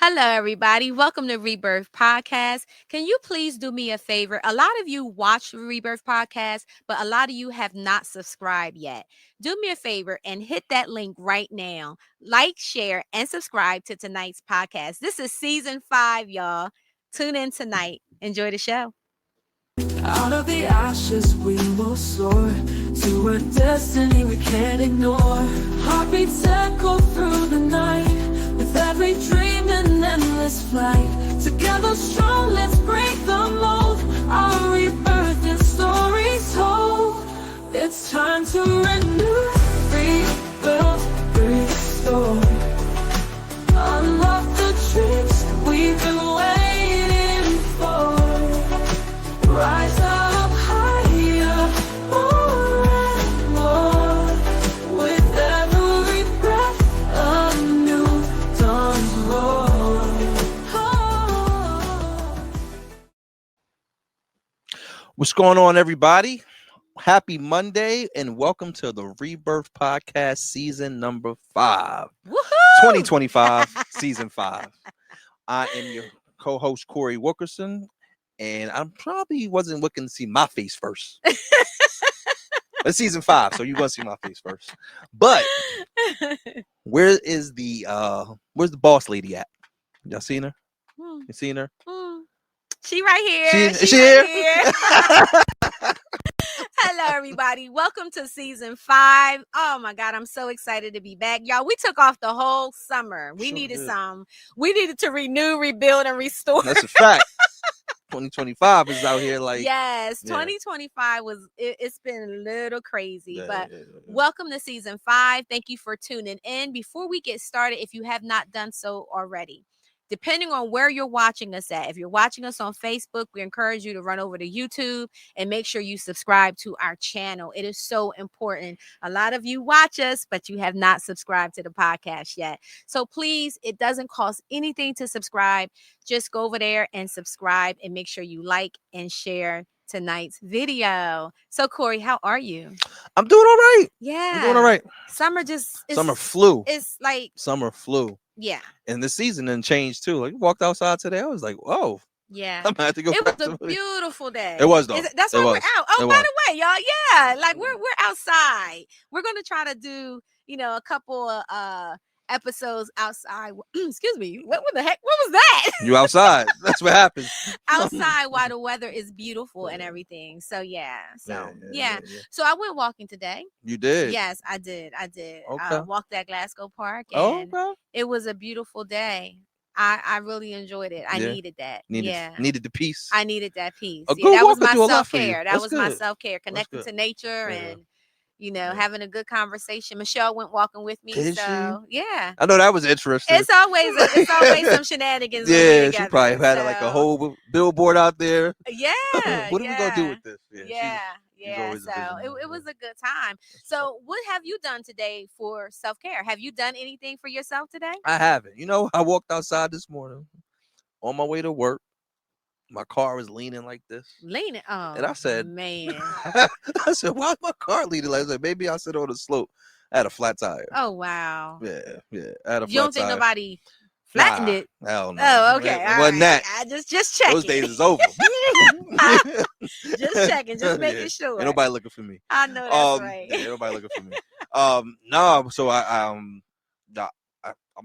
Hello, everybody. Welcome to Rebirth Podcast. Can you please do me a favor? A lot of you watch the Rebirth Podcast, but a lot of you have not subscribed yet. Do me a favor and hit that link right now. Like, share, and subscribe to tonight's podcast. This is season 5, y'all. Tune in tonight. Enjoy the show. Out of the ashes we will soar to a destiny we can't ignore. Heartbeats echo through the night with every dream and endless flight. Together strong, let's break the mold. Our rebirth and stories told. It's time to renew, rebuild, restore. Unlock the dreams we've been waiting for. Rise up higher, more and more. With every breath, a new dawn's roar. What's going on, everybody? Happy Monday and welcome to the Rebirth Podcast season number 5. Woohoo! 2025 season 5. I am your co-host Corey Wilkerson, and I probably wasn't looking to see my face first. It's season 5, so you're gonna see my face first. But where's the boss lady at? Y'all seen her? You seen her? She right here. She right here? Hello, everybody. Welcome to season 5. Oh my God, I'm so excited to be back, y'all. We took off the whole summer. We Sure needed did. We needed to renew, rebuild, and restore. That's a fact. 2025 is out here like Yes, Yeah. 2025 it's been a little crazy, Yeah, but yeah. welcome to season 5. Thank you for tuning in. Before we get started, if you have not done so already, depending on where you're watching us at, if you're watching us on Facebook, we encourage you to run over to YouTube and make sure you subscribe to our channel. It is so important. A lot of you watch us, but you have not subscribed to the podcast yet. So please, it doesn't cost anything to subscribe. Just go over there and subscribe and make sure you like and share tonight's video. So Corey, how are you? I'm doing all right. Yeah. I'm doing all right. Summer flu. It's like, Summer flu. yeah. And the season didn't change too. Like, I walked outside today. I was like, whoa, Yeah. I'm gonna have to go It back was to a beautiful day. It was, though. That's It why we're was. out. Oh, It by was. the way, y'all, yeah, like we're outside. We're gonna try to do, a couple of episodes outside. Excuse me. What the heck? What was that? You outside. That's what happens. Outside while the weather is beautiful and everything. So yeah. Yeah. So I went walking today. You did. Yes, I did. Okay. Walked at Glasgow Park, Oh, and okay. it was a beautiful day. I really enjoyed it. I Yeah. needed that. Needed the peace. I needed that peace. A Yeah, good that was walk will my do a lot for you. self-care. That That's was my good. self-care, connected good. to nature Yeah. and, Yeah. having a good conversation. Michelle went walking with me. Did so, yeah. I know that was interesting. It's always some shenanigans. when we're Yeah, she together, probably had like a so- whole billboard out there. Yeah. What are we gonna do with this? Yeah. always a So visionary. it was a good time. So what have you done today for self-care? Have you done anything for yourself today? I haven't. I walked outside this morning on my way to work. My car was leaning like this. Leaning. Oh, And I said, man. I said, why is my car leaning like that? Maybe I sit on the slope. I had a flat tire. Oh, wow. Yeah. I had a flat You don't think tire. nobody flattened it? Hell no. Oh, okay. It All wasn't right. that. I just checking. Those days is over. Just checking, just making Yeah. sure. Ain't nobody looking for me. I know that's right. Yeah, ain't nobody looking for me. No, so I'm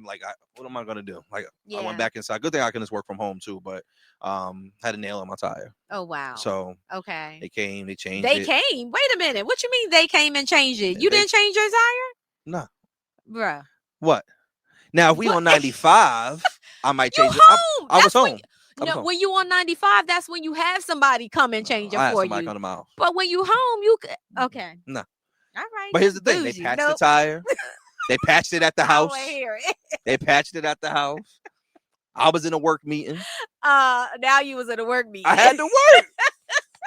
like, what am I gonna do? Like, I went back inside. Good thing I can just work from home too, but had a nail in my tire. Oh, wow. So okay. they came, they changed They it. came. Wait a minute. What you mean they came and changed it? You They- didn't change your tire? No. Bruh. What? Now if we What? on 95, I might You change it. home. I was That's when home. No, when you on 95, that's when you have somebody come and change it I had for somebody you. come to my house. But when you home, you could. Okay. No. All right. But here's the that's thing: bougie. they patched Nope. the tire. They patched it at the I house. wanna hear it. They patched it at the house. I was in a work meeting. Now you was at a work meeting. I had to work.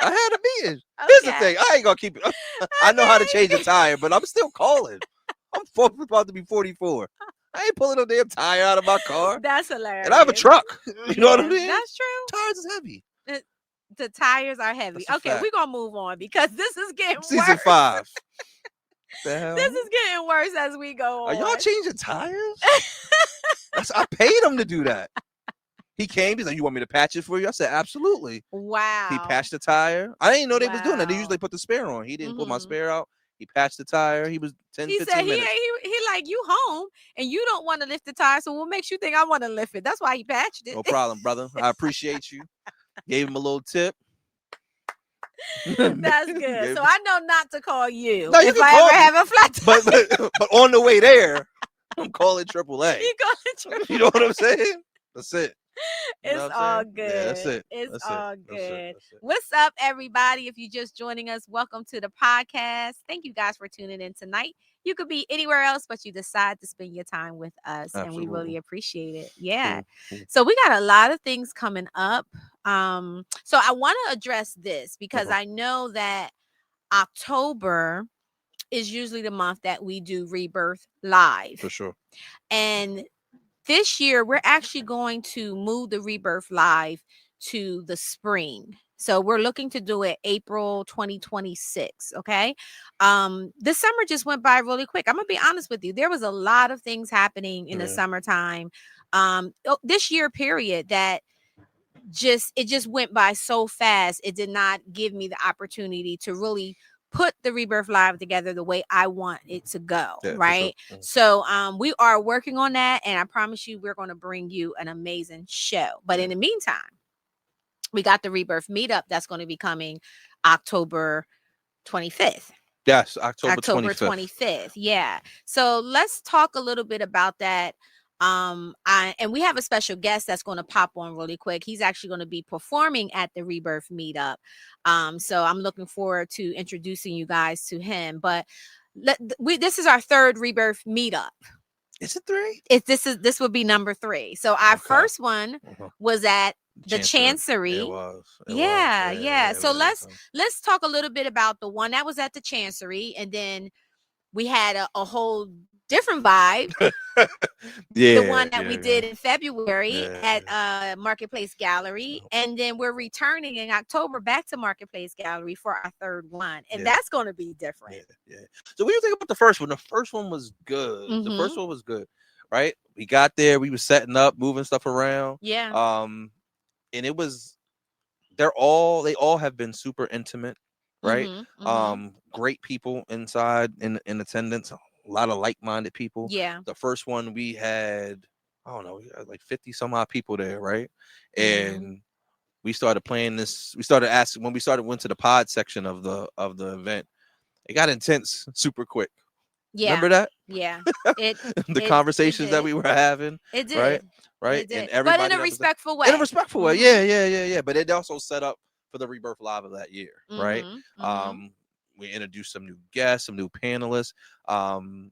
I had a meeting. Here's the Okay. thing: I ain't gonna keep it. I know how to change a tire, but I'm still calling. I'm about to be 44. I ain't pulling a damn tire out of my car, That's hilarious. and I have a truck. You know what I Yeah, mean? That's true. Tires is heavy. The tires are heavy. That's a Okay, fact. we're gonna move on because this is getting Season worse. 5. The hell? This is getting worse as we go Are on. y'all changing tires? I paid him to do that. He came. He's like, "You want me to patch it for you?" I said, "Absolutely." Wow. He patched the tire. I didn't know they was doing that. They Wow. usually put the spare on. He didn't put my Mhm. spare out. He patched the tire. He was 10, He 15 said minutes. he like, you home and you don't want to lift the tire, so what makes you think I want to lift it? That's why he patched it. No problem, brother. I appreciate you. Gave him a little tip. That's good. So I know not to call you No, you if can I call ever me. have a flat tire. But on the way there, I'm calling AAA. You call it triple. You know what I'm saying? That's it. You know It's what I'm all saying? good. Yeah, that's it. It's That's all it. good. That's it. That's it. What's up, everybody? If you're just joining us, welcome to the podcast. Thank you guys for tuning in tonight. You could be anywhere else, but you decide to spend your time with us, and we really Absolutely. appreciate it. Yeah. Cool. So we got a lot of things coming up. So I want to address this because I know that October is usually the month that we do Rebirth live. For sure. And this year, we're actually going to move the Rebirth live to the spring. So we're looking to do it April 2026. Okay. This summer just went by really quick. I'm gonna be honest with you. There was a lot of things happening in the summertime. This year period that it just went by so fast. It did not give me the opportunity to really put the Rebirth live together the way I want it to go. Yeah, right. Sure. So we are working on that, and I promise you we're going to bring you an amazing show. But in the meantime, we got the Rebirth meetup that's going to be coming October 25th. Yes, October 25th. Yeah. So let's talk a little bit about that. And we have a special guest that's going to pop on really quick. He's actually going to be performing at the Rebirth meetup. So I'm looking forward to introducing you guys to him. But this is our third Rebirth meetup. Is it 3? This would be number 3. So our first one was at the Chancery. It was. Yeah. So let's talk a little bit about the one that was at the Chancery, and then we had a whole different vibe. The one that we did in February at Marketplace Gallery, and then we're returning in October back to Marketplace Gallery for our third one, and that's going to be different. Yeah. So what do you think about the first one? The first one was good. The first one was good, right? We got there, we were setting up, moving stuff around. Yeah. And it was, they all have been super intimate, right? Great people inside in attendance. A lot of like-minded people. Yeah. The first one we had, I don't know, we had like 50 some odd people there, right? And we started playing this. We started asking when we went to the pod section of the event. It got intense super quick. Yeah. Remember that? Yeah. The conversations that we were having. It did. Right. It did. And everybody but in a respectful way. In a respectful way. Yeah. But it also set up for the Rebirth Live of that year, right? We introduced some new guests, some new panelists. The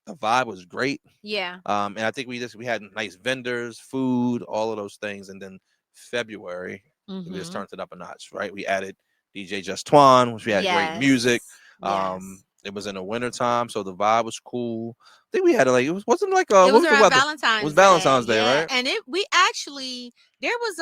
vibe was great. Yeah. And I think we had nice vendors, food, all of those things. And then February, we just turned it up a notch, right? We added DJ Just Twan, which we had great music. It was in the wintertime, so the vibe was cool. I think we had it wasn't like it was around Valentine's. It was Valentine's Day, right? And there was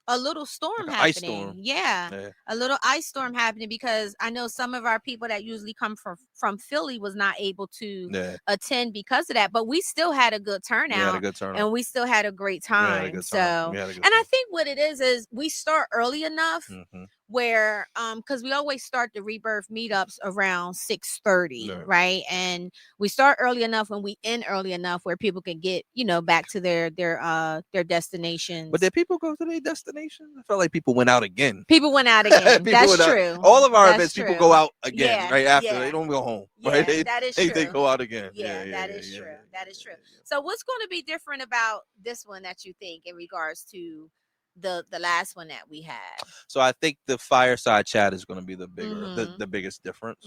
a little storm happening. Ice storm. Yeah, a little ice storm happening because I know some of our people that usually come from Philly was not able to attend because of that. But we still had a good turnout. And we still had a great time. And I think what it is we start early enough where because we always start the Rebirth meetups around 6:30, right? And we start early enough and we end early enough where people can get back to their destinations. But did people go to their destination? I felt like people went out again. That's true. All of our events, people go out again right after. They don't go home. Right? That is true. They go out again. That is true. That is true. So what's going to be different about this one that you think in regards to the last one that we had? So I think the fireside chat is going to be the biggest difference.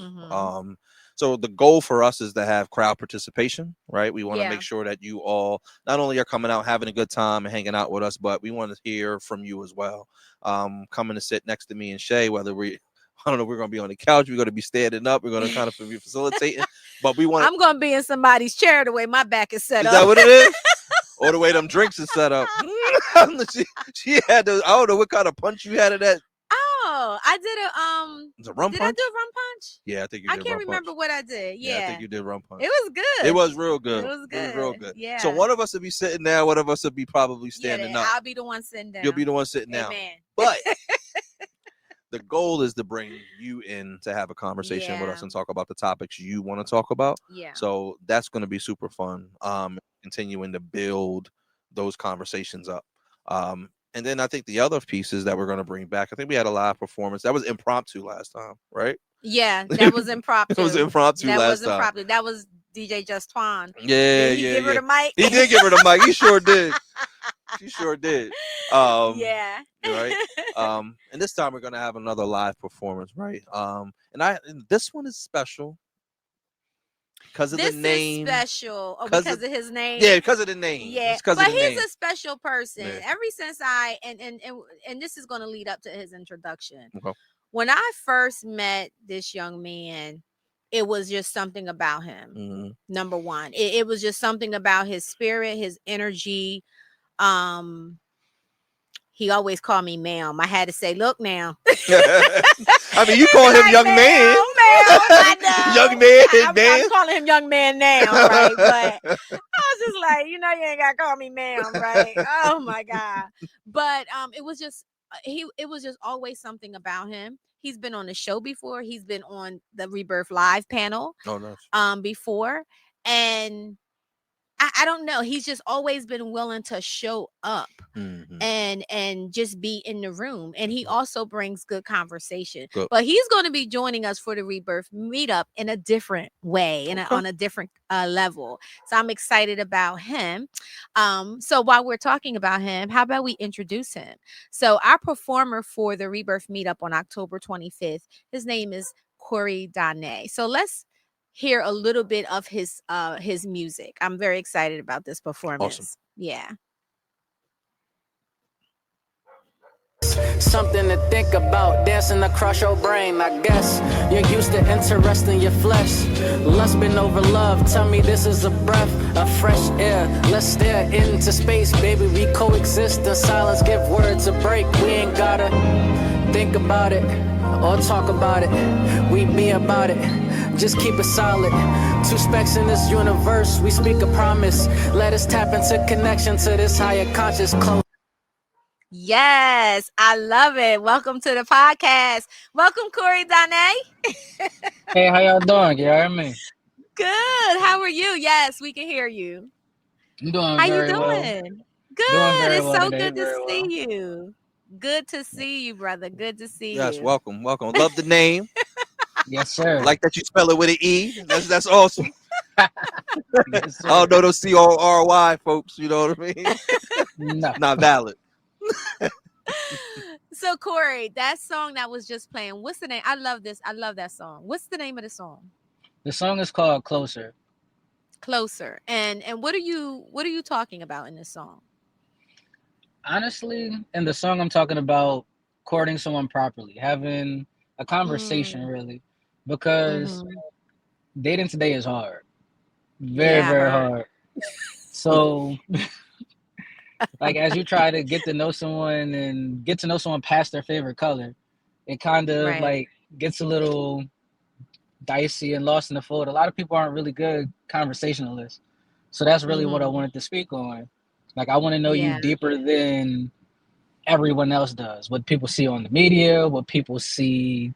So the goal for us is to have crowd participation, right? We want to make sure that you all not only are coming out having a good time and hanging out with us, but we want to hear from you as well. Coming to sit next to me and Shea, whether we're going to be on the couch, we're going to be standing up, we're going to kind of be facilitating, but we want. I'm going to be in somebody's chair the way my back is set up. Is that what it is? Or the way them drinks is set up. She had those. I don't know what kind of punch you had in that. Oh, I did Is it rum did I punch? do a rum punch? Yeah, I think you I did can't rum remember punch. what I did. Yeah, I Yeah. think you did rum punch. It was good. It was real good. It was It was real good. good. Yeah. So one of us would be sitting down, one of us would be probably standing up. I'll be the one sitting down. You'll be the one sitting down. Amen. But the goal is to bring you in to have a conversation with us and talk about the topics you want to talk about. Yeah. So that's going to be super fun. Continuing to build those conversations up. And then I think the other pieces that we're going to bring back, I think we had a live performance that was impromptu last time, right? Yeah, that was impromptu. It was impromptu last time. Impromptu. That was DJ Justwan. Yeah, Did he give her the mic? He did give her the mic. He sure did. She sure did. Yeah. Right. And this time we're gonna have another live performance, right? And this one is special because of the name. This is special because of his name. Yeah, because of the name. Yeah, but he's a special person. Yeah. Ever since and this is gonna lead up to his introduction. Okay. When I first met this young man, it was just something about him. Mm-hmm. Number one, it was just something about his spirit, his energy. He always called me ma'am. I had to say, look now. I mean, you call him young man. Young man, I'm calling him young man now, right? But I was just like, you ain't got to call me ma'am, right? Oh, my God. But it was just always something about him. He's been on the show before. He's been on the Rebirth Live panel before. And I don't know. He's just always been willing to show up and just be in the room. And he also brings good conversation. Good. But he's going to be joining us for the Rebirth meetup in a different way, on a different level. So I'm excited about him. So while we're talking about him, how about we introduce him? So our performer for the Rebirth meetup on October 25th, his name is Corey Dane. So let's hear a little bit of his music. I'm very excited about this performance. Awesome. Yeah. Something to think about, dancing across your brain. I guess you're used to interesting your flesh. Lust been over love, tell me this is a breath of fresh air. Let's stare into space, baby, we coexist. The silence give words a break. We ain't gotta think about it or talk about it. We be about it, just keep it solid. Two specks in this universe, we speak a promise. Let us tap into connection to this higher conscious. Yes, I love it. Welcome to the podcast. Welcome, Corey Dane. Hey, how y'all doing? Can y'all hear me? Good. How are you? Yes, we can hear you. I'm doing How very you doing? well. Good. It's so good to see you. Good to see you, brother. Good to see you. Yes, welcome. Love the name. Yes, sir. Like that you spell it with an E. That's awesome. Yes, I don't know those CORY folks. You know what I mean? No. Not valid. So Corey, that song that was just playing, what's the name? I love this. I love that song. What's the name of the song? The song is called Closer. Closer. And what are you talking about in this song? Honestly, in the song I'm talking about courting someone properly, having a conversation really, because dating today is hard. Very hard. So like as you try to get to know someone and get to know someone past their favorite color, it kind of like gets a little dicey and lost in the fold. A lot of people aren't really good conversationalists. So that's really what I wanted to speak on. Like I want to know you deeper than everyone else does. What people see on the media, what people see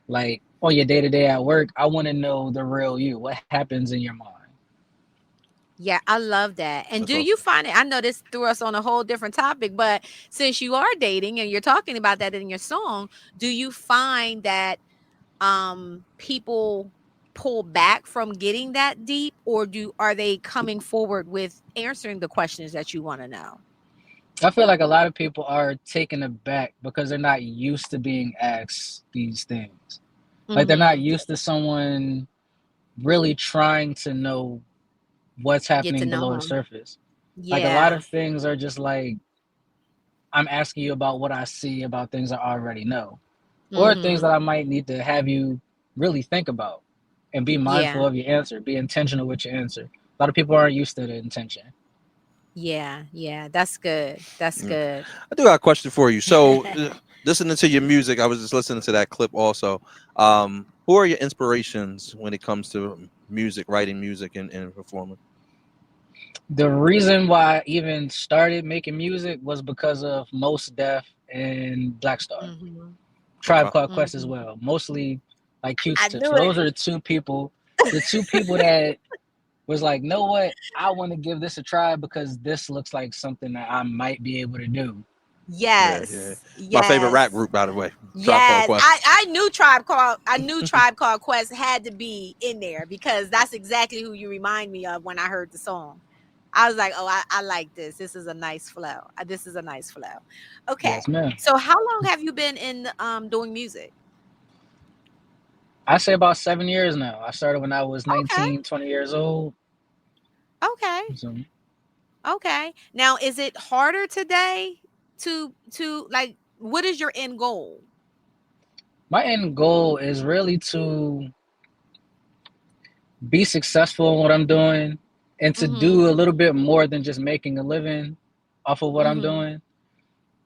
like on your day-to-day at work. I want to know the real you. What happens in your mind? Yeah, I love that. And do you find it? I know this threw us on a whole different topic, but since you are dating and you're talking about that in your song, do you find that people pull back from getting that deep, or are they coming forward with answering the questions that you want to know? I feel like a lot of people are taken aback because they're not used to being asked these things. Like they're not used to someone really trying to know what's happening below the surface. Yeah. Like a lot of things are just like, I'm asking you about what I see about things I already know, or things that I might need to have you really think about and be mindful of your answer, be intentional with your answer. A lot of people aren't used to the intention. Yeah, that's good. That's good. I do got a question for you. So listening to your music, I was just listening to that clip also. Who are your inspirations when it comes to music, writing music, and performing? The reason why I even started making music was because of Most Def and Black Star. Mm-hmm. Tribe Okay. Called Quest as Mm-hmm. well. Mostly like I Q-Tips. knew it. Those are the two people that was like, know what? I want to give this a try because this looks like something that I might be able to do. Yeah. Yes. My favorite rap Yes. group, by the way. Tribe Called Yes. Quest. I knew Tribe Called Quest had to be in there because that's exactly who you remind me of when I heard the song. I was like, oh, I like this. This is a nice flow. This is a nice flow. Okay. Yes, man. So how long have you been in doing music? I say about 7 years now. I started when I was Okay. 19, 20 years old. Okay. So Okay. Now, is it harder today to like what is your end goal? my end goal is really to be successful in what I'm doing and to Mhm. do a little bit more than just making a living off of what I'm Mhm. doing.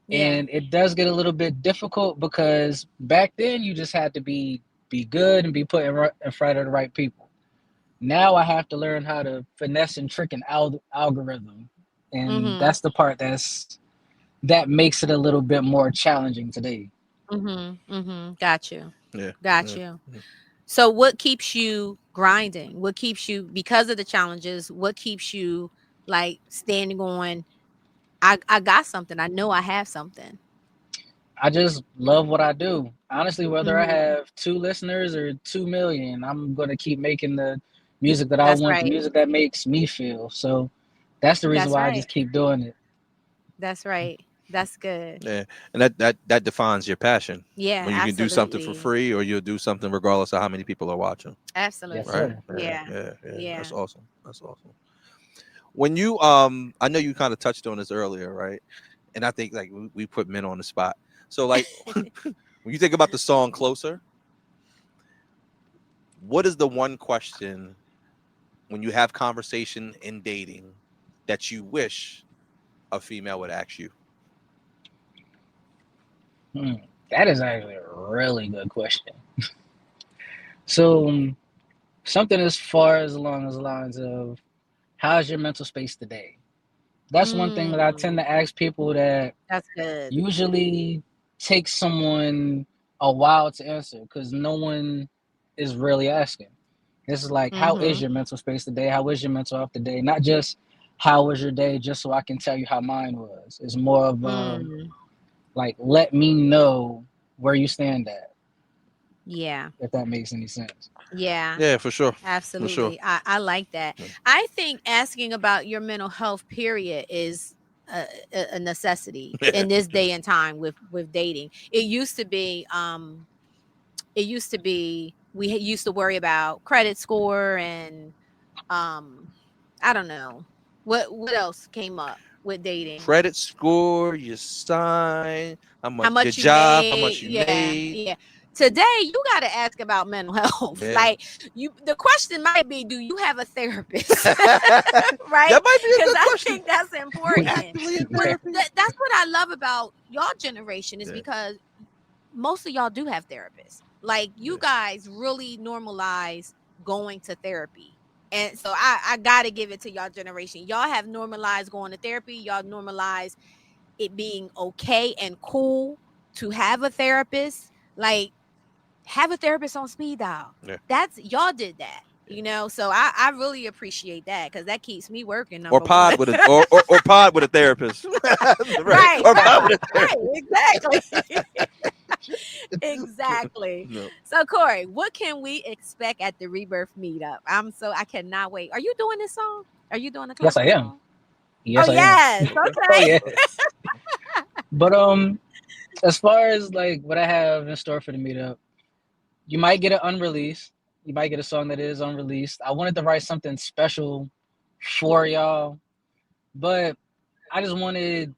Yeah. And it does get a little bit difficult because back then you just had to be good and be put in front of the right people. Now I have to learn how to finesse and trick an algorithm, and Mhm. that's the part that makes it a little bit more challenging today. Mhm. Mhm. Got you. Yeah. Got Yeah. you. So what keeps you grinding? What keeps you because of the challenges? What keeps you like standing on I got something. I know I have something. I just love what I do. Honestly, whether I Mhm. have 2 listeners or 2 million, I'm gonna keep making the music that I That's want, the right. music that makes me feel. So that's the reason That's why I right. just keep doing it. That's right. That's good. Yeah. And that defines your passion. Yeah, When you can do something for absolutely. free or you'll do something regardless of how many people are watching. Yes, Right? Absolutely. sir. Yeah. Yeah. That's Yeah. awesome. That's awesome. When you I know you kind of touched on this earlier, right? And I think like we put men on the spot. So like when you think about the song Closer, what is the one question when you have conversation in dating that you wish a female would ask you? Hmm. That is actually a really good question. So something as far as along the lines of how's your mental space today? That's one thing that I tend Mm, to ask people that that's good. usually takes someone a while to answer because no one is really asking. This is like, how is Mhm. your mental space today? How is your mental health today? Not just how was your day, just so I can tell you how mine was. It's more of Mm, like, let me know where you stand at, yeah. if that makes any sense. Yeah. Yeah, for sure. For sure. Absolutely. I like that. Yeah. I think asking about your mental health period is a necessity Yeah. in this day and time with dating. It used to be we used to worry about credit score and um I don't know. What else came up with dating? Credit score, your sign, how How much your much you job, how made? much you Yeah, made. yeah. Today you got to ask about mental health. Yeah. Like the question might be, do you have a therapist? Right? That might be a Because good I question. think that's Are you important. actively in But therapy? that's what I love about y'all generation is Yeah. because most of y'all do have therapists. Like you Yeah. guys really normalize going to therapy. And so I gotta give it to y'all generation. Y'all have normalized going to therapy. Y'all normalize it being okay and cool to have a therapist. Like have a therapist on speed dial. Yeah. That's y'all did that. Yeah. So I really appreciate that because that keeps me working. Or Number one. pod with a or pod with a therapist. Right. Right, Or pod right, with a right. therapist. Exactly. Exactly. No. So Corey, what can we expect at the Rebirth meetup? I cannot wait. Are you doing this song? Are you doing the Yes, I closer am. song? Oh Yes, I am. yes. Okay. Oh, Okay. yeah. But as far as like what I have in store for the meetup, you might get it unreleased. You might get a song that is unreleased. I wanted to write something special for y'all, but I just wanted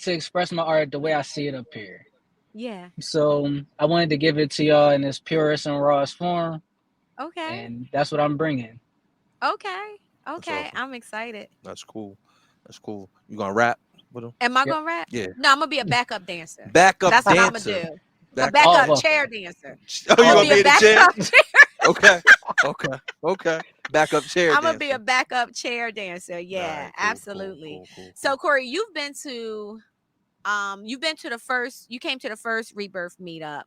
to express my art the way I see it up here. Yeah. So I wanted to give it to y'all in its purest and rawest form, Okay. and that's what I'm bringing. Okay. That's Okay. awesome. I'm excited. That's cool. That's cool. You gonna rap? Am I Yep. gonna rap? Yeah. No, I'm gonna be a backup dancer. Backup That's what I'm gonna dancer. do. A Backup. Oh, backup okay. chair dancer. Oh, I'm you gonna gonna be a be in the chair? backup chair. Okay. Okay. Okay. Backup chair I'm gonna be a dancer. backup chair dancer. All Yeah, right. Cool. Cool. absolutely. Cool. Cool. So Cool. Corey, you've been to the first, you came to the first Rebirth meetup.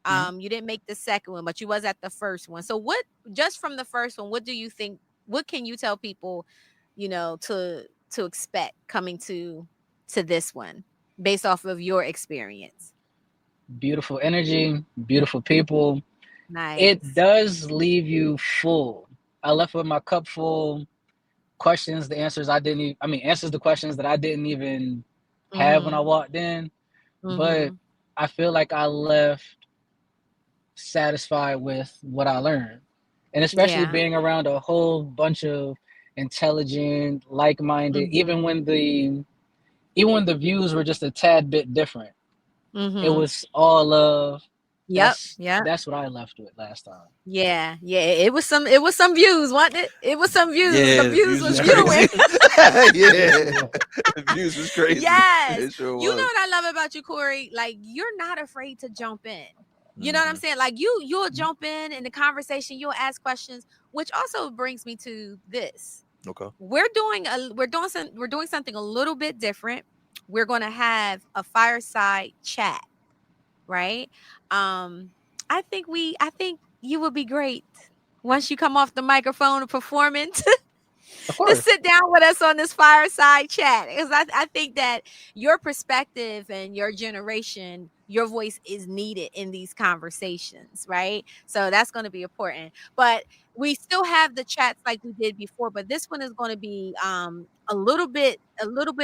Mhm. You didn't make the second one, but you was at the first one. So what, just from the first one, what do you think, what can you tell people, to expect coming to this one based off of your experience? Beautiful energy, beautiful people. It Nice. does leave you full. I left with my cup full. Questions, the answers I didn't even, I mean, answers the questions that I didn't even have when I Mhm. walked in. But Mhm. I feel like I left satisfied with what I learned. And especially Yeah. being around a whole bunch of intelligent, like-minded, Mhm. even when the views were just a tad bit different, it Mhm. was all love. Yep. That's Yep. that's what I left with last time. Yeah. Yeah. It was some views, wasn't it? It was some views. The Yeah, the views views was was Yeah. viewing. crazy. Yes, it Yeah, was. the views was crazy. Yes. It sure You know was. what I love about you, Corey? Like, you're not afraid to jump in. You know what I'm Hmm. saying? Like, you'll jump in the conversation, you'll ask questions, which also brings me to this. Okay. We're doing something a little bit different. We're going to have a fireside chat, right? Um I think you will be great once you come off the microphone and performing Of to course. sit down with us on this fireside chat, because I think that your perspective and your generation, your voice is needed in these conversations, right? So that's going to be important. But we still have the chats like we did before, but this one is going to be a little bit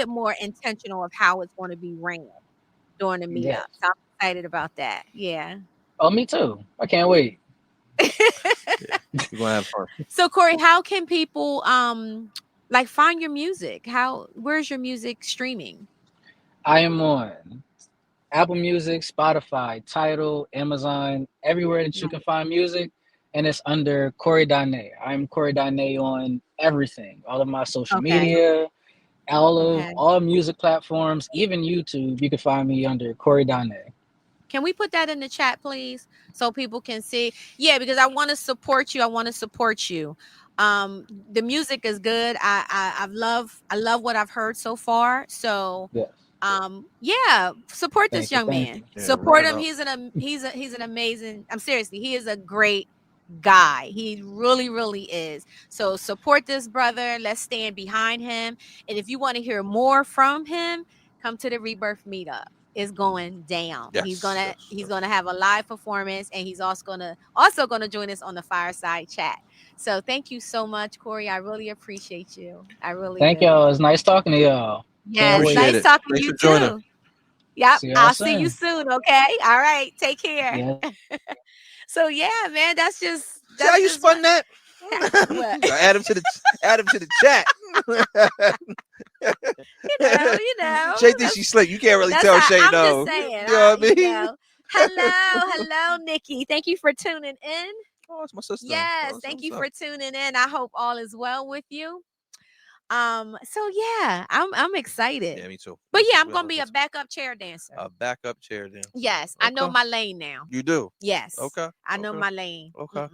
more intentional of how it's going to be ran during the meetup. Yes. So I'm excited about that. Yeah. Oh, me too. I can't wait. Yeah, we're gonna have fun. So Corey, how can people like find your music? Where's your music streaming? I am on Apple Music, Spotify, Tidal, Amazon, everywhere that you can find music. And it's under Corey Dane. I'm Corey Dane on everything, all of my social Okay. media, Okay. all music platforms, even YouTube. You can find me under Corey Dane. Can we put that in the chat, please, so people can see? Yeah, because I want to support you. I want to support you. The music is good. I love what I've heard so far. So, Yes. yeah, support this Thank you. young Thank man. you. Yeah, Support run it him. up. He's an amazing. I'm seriously. He is a great guy. He really, really is. So support this brother. Let's stand behind him. And if you want to hear more from him, come to the Rebirth meetup. It's going down. He's Yes, gonna yes, he's yes. gonna have a live performance, and he's also gonna join us on the fireside chat. So thank you so much, Corey. I really appreciate you. I really Thank do. y'all. It's nice talking to y'all. Can't Yes, Appreciate wait. nice it. talking to Thanks you for joining. too. Yep, See y'all I'll see you soon. soon. Okay. All right. Take care. Yeah. So yeah, man, that's just See how that's you just spun that? what Add him to the chat. Shay thinks that's she's slick. You can't really that's tell how Shay I'm just no. saying. You know what I mean? Hello, Nikki. Thank you for tuning in. Oh, it's my sister. Yes, Oh, thank what's you up? for tuning in. I hope all is well with you. So yeah, I'm excited. Yeah, me too. But yeah, I'm Well, gonna be a let's- backup chair dancer. a backup chair dancer. Yes, I know Okay. my lane now. You do. Yes, Okay. I know Okay. my lane. Okay.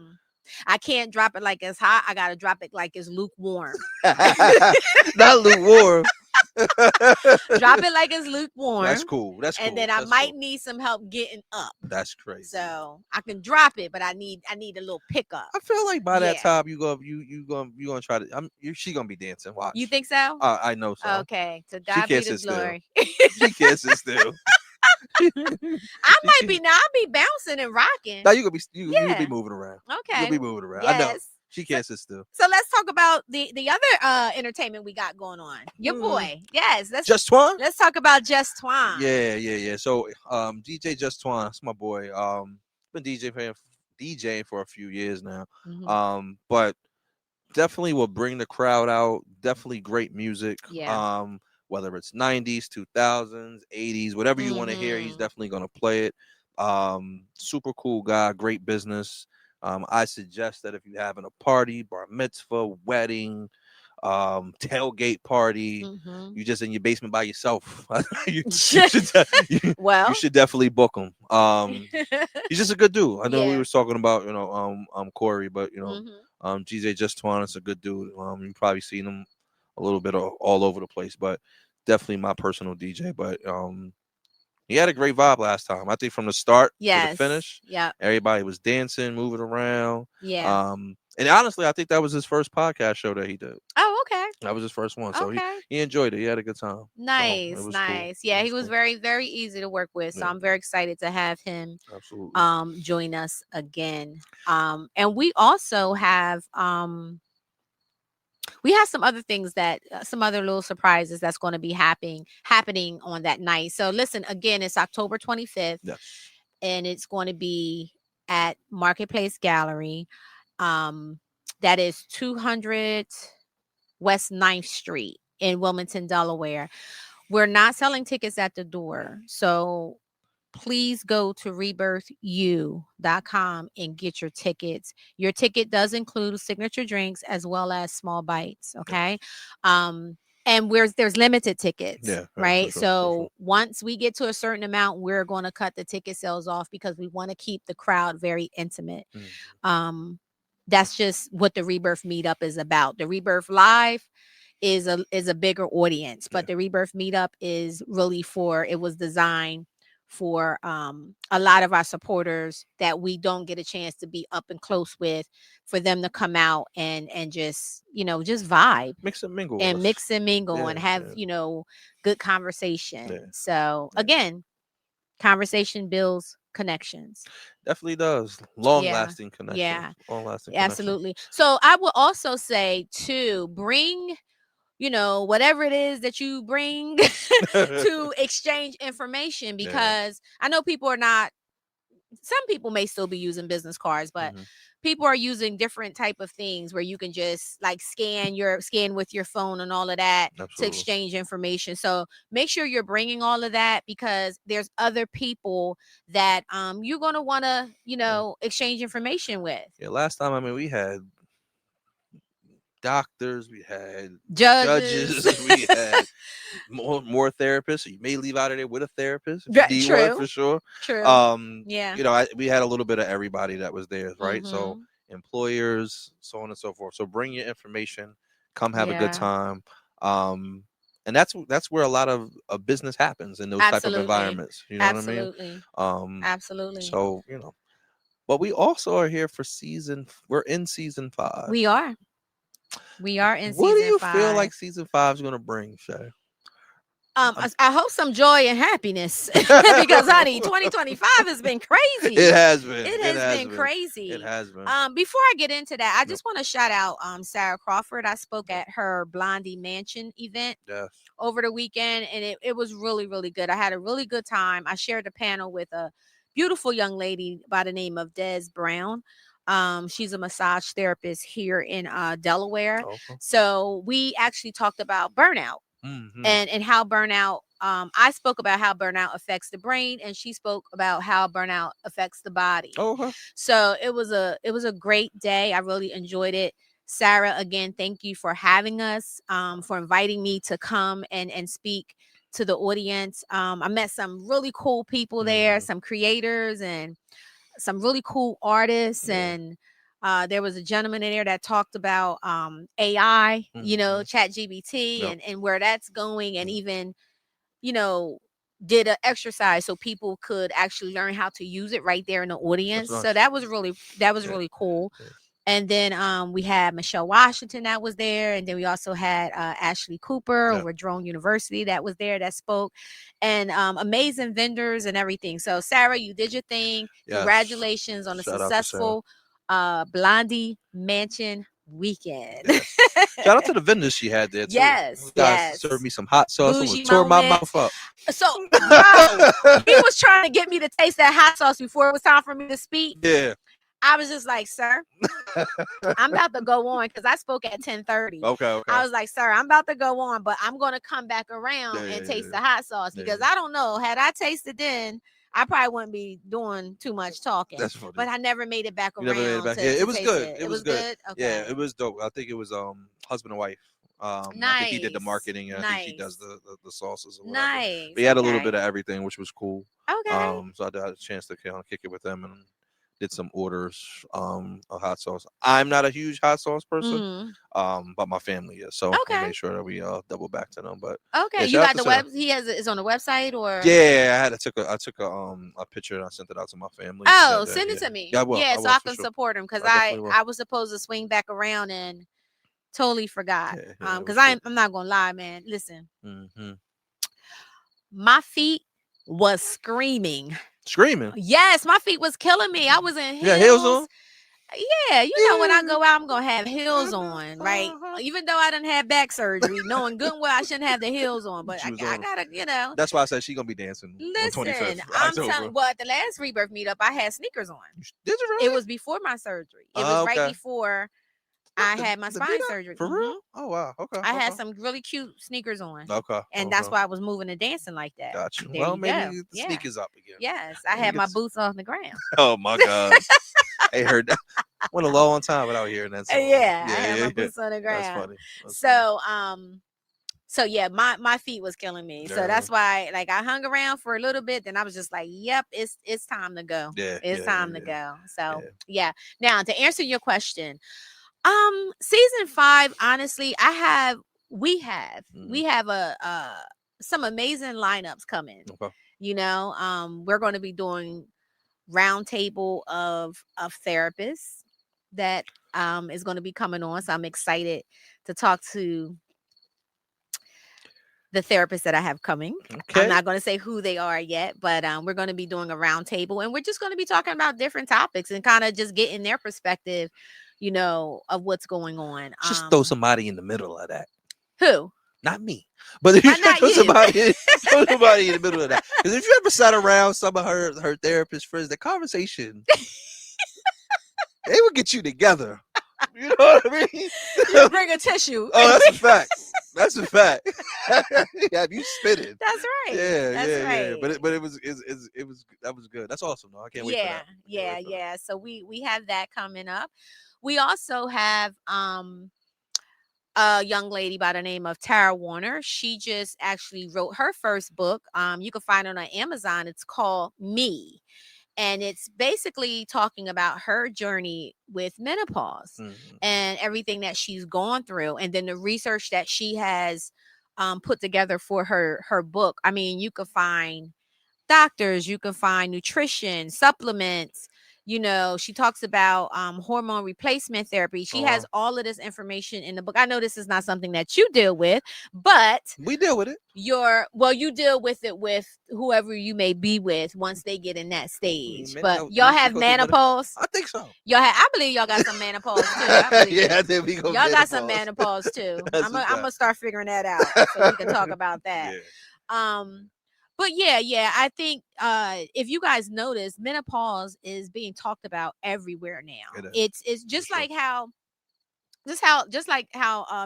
I can't drop it like it's hot. I gotta drop it like it's lukewarm. Not lukewarm. Drop it like it's That's lukewarm, cool. That's and cool. then I That's might cool. need some help getting up. That's crazy. So I can drop it, but I need a little pickup. I feel like by that Yeah. time you gonna try to. She gonna be dancing. Watch. You think so? I know so. Okay. To She God be can't the sit still. glory. She can't sit still. I might be now. I'll be bouncing and rocking. Now you gonna be you'll be Yeah. moving around. Okay. You'll be moving around. I know. Yes. She can't sit still. So let's talk about the other entertainment we got going on. Your boy. Yes. Just Twan? Let's talk about Just Twan. Yeah. So DJ Just Twan, that's my boy. Been DJing for a few years now. Mhm. But definitely will bring the crowd out. Definitely great music. Yeah. Whether it's 90s, 2000s, 80s, whatever you want to hear, he's Mhm. definitely gonna play it. Super cool guy, great business. I suggest that if you're having a party, bar mitzvah, wedding, tailgate party. Mhm. You just in your basement by yourself. You Well. should definitely book him. He's just a good dude. I know we Yeah. was talking about Corey, but Mhm. GJ Just Twan is a good dude. You probably seen him a little bit all over the place, but definitely my personal DJ. But he had a great vibe last time. I think from the start to the Yes. finish, Yep. everybody was dancing, moving around. Yeah. And honestly, I think that was his first podcast show that he did. Oh, okay. That was his first one, so Okay. he enjoyed it. He had a good time. So it Nice, was cool. nice. Yeah, It he was was cool. very, very easy to work with. So Yeah, I'm very excited to have him absolutely. join us again. And we also have we have some other things that some other little surprises that's going to be happening on that night. So listen, again, it's October 25th. Yes. And it's going to be at Marketplace Gallery. That is 200 West 9th Street in Wilmington, Delaware. We're not selling tickets at the door. So please go to rebirthu.com and get your tickets. Your ticket does include signature drinks as well as small bites. Okay. And there's limited tickets, Yeah, right? for sure, for So sure. once we get to a certain amount, we're going to cut the ticket sales off because we want to keep the crowd very intimate. Mhm. That's just what the Rebirth meetup is about. The Rebirth Live is a bigger audience, but the Rebirth meetup is really it was designed for a lot of our supporters that we don't get a chance to be up and close with, for them to come out and just just vibe, Mix and mingle with and us. mix and mingle and Yeah, have yeah. good conversation. Yeah. So Yeah. again, conversation builds connections. Definitely does. Long Yeah. lasting connection. Yeah. Long lasting connection. Absolutely. So I will also say too, bring whatever it is that you bring to exchange information, Yeah. because I know some people may still be using business cards, but Mhm. people are using different type of things where you can just like scan with your phone and all of that to Absolutely. exchange information. So make sure you're bringing all of that, because there's other people that you're going to want to exchange information with. Yeah, last time we had doctors, we had Judges. we had more therapists. So you may leave out of there with a therapist if you need one, True. for sure. True. Yeah. We had a little bit of everybody that was there, right? So Mhm. employers, so on and so forth. So bring your information, come have a good Yeah. time. And that's where a lot of business happens, in those type of Absolutely. environments. You know Absolutely. what I mean? Absolutely. So but we also are here for we're in season 5. We are. We are in What do season you 5. feel like season 5 is going to bring, Shay? I hope some joy and happiness because honey, 2025 has been crazy. It has been. It has been crazy. It has been. Before I get into that, I just want to shout out Sarah Crawford. I spoke at her Blondie Mansion event over the weekend, and it was really, really good. I had a really good time. I shared a panel with a beautiful young lady by the name of Des Brown. She's a massage therapist here in Delaware. Okay. So we actually talked about burnout. Mm-hmm. And how burnout, I spoke about how burnout affects the brain, and she spoke about how burnout affects the body. Okay. So it was a great day. I really enjoyed it. Sarah, again, thank you for having us, for inviting me to come and speak to the audience. I met some really cool people there, some creators and some really cool artists, and there was a gentleman in there that talked about AI, chat GBT, and where that's going, and even did an exercise so people could actually learn how to use it right there in the audience. Nice. So that was really cool. And then we had Michelle Washington that was there, and then we also had Ashley Cooper over Drone University that was there that spoke, and amazing vendors and everything. So Sarah, you did your thing. Yes. Congratulations on a successful Blondie Mansion weekend. Yes. Shout out to the vendors she had there too. Yes, yes. Served me some hot sauce. Bougie Tore my mouth up. So he was trying to get me to taste that hot sauce before it was time for me to speak. Yeah. I was just like, sir, I'm about to go on, because I spoke at 10:30. Okay. I was like, sir, I'm about to go on, but I'm going to come back around and taste the hot sauce, because I don't know. Had I tasted then, I probably wouldn't be doing too much talking. That's funny. But I never made it back around. It was good. It was good. Okay. Yeah, it was dope. I think it was husband and wife. I think he did the Nice. marketing, and I think he does Nice. the sauces or whatever. Nice. But he had a little Okay. bit of everything, which was cool. Okay. So I had a chance to kind of kick it with them and did some orders of hot sauce. I'm not a huge hot sauce person, but my family is, so we Okay. made sure that we double back to them. But Okay. yeah, You shout out got to the Sarah. web. He has is on the website or. Yeah, I took a picture and I sent it out to my family. Oh, send it to me. Yeah, I will. Yeah, I so will I for can sure. support him because I definitely will. I was supposed to swing back around and totally forgot. Yeah, Because I'm not gonna lie, man. Listen, my feet was screaming. Yes, my feet was killing me. I was in Yeah, heels heels. on. Yeah, you know when I go out, I'm gonna have heels on, right? Even though I done had back surgery, knowing good and well I shouldn't have the heels on, but She was I on 'em. gotta, you know. That's why I said she gonna be dancing on 25th Listen, I'm October. telling. Well, at the last Rebirth meetup, I had sneakers on. Did you really? It was before my surgery. It was right okay. before I had my The spine meetup? surgery. For real? Oh wow. Okay. I had okay. some really cute sneakers on. Okay. And that's why I was moving and dancing like that. Gotcha. There Well, you maybe go. the Yeah. sneakers up again. Yes, I Maybe had my get boots off the ground. Oh my god. I heard that. Went a long time without hearing that song. Yeah, I had my boots on the That's ground. funny. That's So so yeah, my feet was killing me. So Yeah. that's why like I hung around for a little bit, then I was just like, yep, it's time to go. Yeah. It's time to yeah. go. So yeah. Now to answer your question, season 5, honestly, we have a some amazing lineups coming. Okay. You know, we're going to be doing roundtable of therapists that is going to be coming on. So I'm excited to talk to the therapists that I have coming. Okay. I'm not going to say who they are yet, but we're going to be doing a roundtable and we're just going to be talking about different topics and kind of just getting their perspective, you know, of what's going on. Just throw somebody in the middle of that. Who? Not me. But if you not throw you. somebody in the middle of that. Because if you ever sat around some of her therapist friends, the conversation, they would get you together. You know what I mean? You bring a tissue. Oh, that's a fact. That's a fact. Yeah, you spitting. That's right. Yeah, That's right. But it was that was good. That's awesome though. I can't wait for that. Yeah. So we have that coming up. We also have a young lady by the name of Tara Warner. She just actually wrote her first book. You can find it on Amazon. It's called Me. And it's basically talking about her journey with menopause and everything that she's gone through. And then the research that she has put together for her book. I mean, you can find doctors, you can find nutrition, supplements. You know, she talks about hormone replacement therapy. She has all of this information in the book. I know this is not something that you deal with, but we deal with it. You deal with it with whoever you may be with once they get in that stage. But y'all have menopause. I think so. I believe y'all got some menopause too. I think we go. Y'all got some menopause too. I'm gonna start figuring that out so we can talk about that. But yeah, I think if you guys notice, menopause is being talked about everywhere now. It's just like how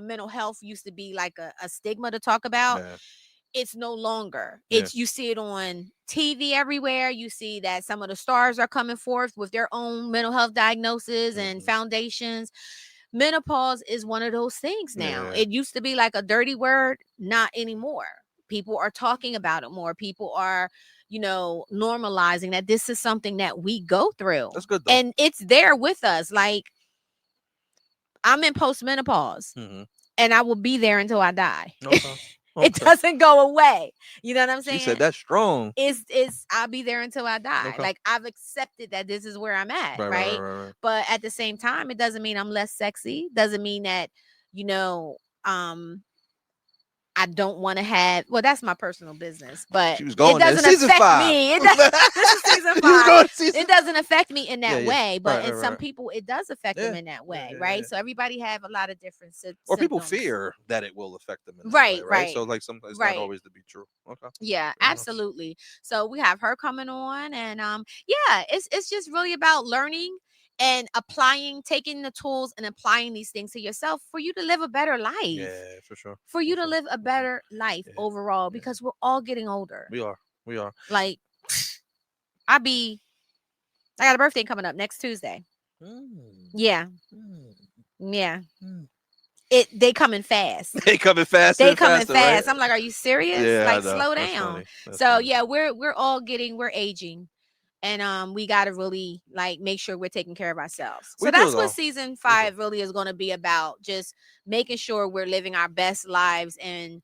mental health used to be like a stigma to talk about. It's no longer. It's you see it on TV everywhere. You see that some of the stars are coming forth with their own mental health diagnosis and foundations. Menopause is one of those things now. It used to be like a dirty word, not anymore. People are talking about it more. People are, you know, normalizing that this is something that we go through. That's good though. And it's there with us. Like, I'm in postmenopause and I will be there until I die. Okay. It doesn't go away. You know what I'm saying? She said that's strong. It's I'll be there until I die. Okay. Like, I've accepted that this is where I'm at, right? But at the same time, it doesn't mean I'm less sexy. Doesn't mean that, you know, I don't want to have. Well, that's my personal business, but it doesn't affect me. This is season 5. It doesn't affect me in that way, but in some people, it does affect them in that way, right? So everybody have a lot of different symptoms. Or people fear that it will affect them in that way, right? So like sometimes it's not always to be true. Okay. Yeah, absolutely. So we have her coming on, and yeah, it's just really about learning and applying, taking the tools and applying these things to yourself for you to live a better life. Yeah, for sure. For you to live a better life overall, because we're all getting older. We are. Like, I got a birthday coming up next Tuesday. Yeah. Yeah. they coming fast. They coming faster They and coming faster, right? fast. I'm like, are you serious? Yeah, I Like, know. slow That's down. funny. That's So funny. yeah, we're aging. And we gotta really like make sure we're taking care of ourselves. So We do that's what though. season We do. 5 really is gonna be about. Just making sure we're living our best lives, and